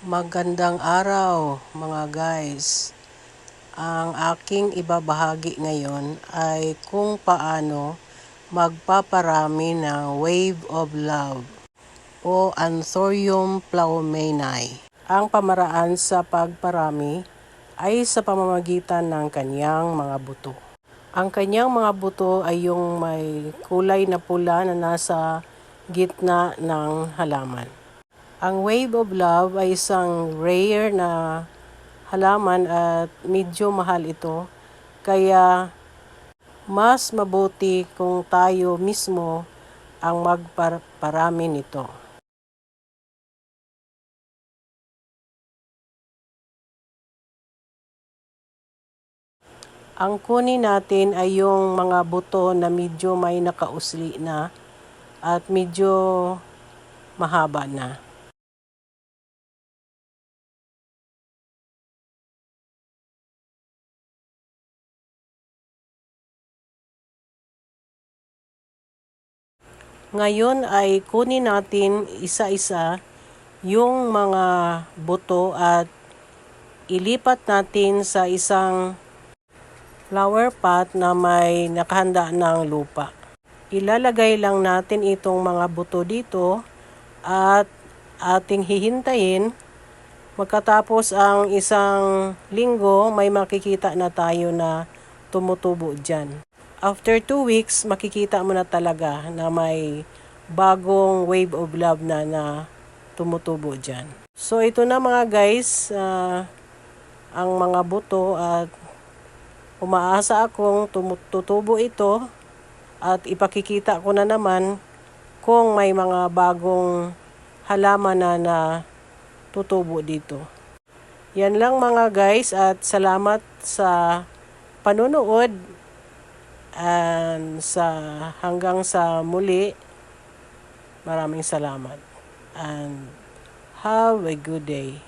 Magandang araw mga guys. Ang aking ibabahagi ngayon ay kung paano magpaparami ng Wave of Love o Anthurium plaumenae. Ang pamaraan sa pagparami ay sa pamamagitan ng kanyang mga buto. Ang kanyang mga buto ay yung may kulay na pula na nasa gitna ng halaman. Ang Wave of Love ay isang rare na halaman at medyo mahal ito. Kaya mas mabuti kung tayo mismo ang magparami nito. Ang kunin natin ay yung mga buto na medyo may nakausli na at medyo mahaba na. Ngayon ay kunin natin isa-isa yung mga buto at ilipat natin sa isang flower pot na may nakahanda ng lupa. Ilalagay lang natin itong mga buto dito at ating hihintayin. Magkatapos ang isang linggo, may makikita na tayo na tumutubo dyan. After 2 weeks, makikita mo na talaga na may bagong wave of love na tumutubo dyan. So ito na mga guys, ang mga buto at umaasa akong tutubo ito at ipakikita ko na naman kung may mga bagong halaman na tutubo dito. Yan lang mga guys at salamat sa panonood and hanggang sa muli. Maraming salamat and have a good day.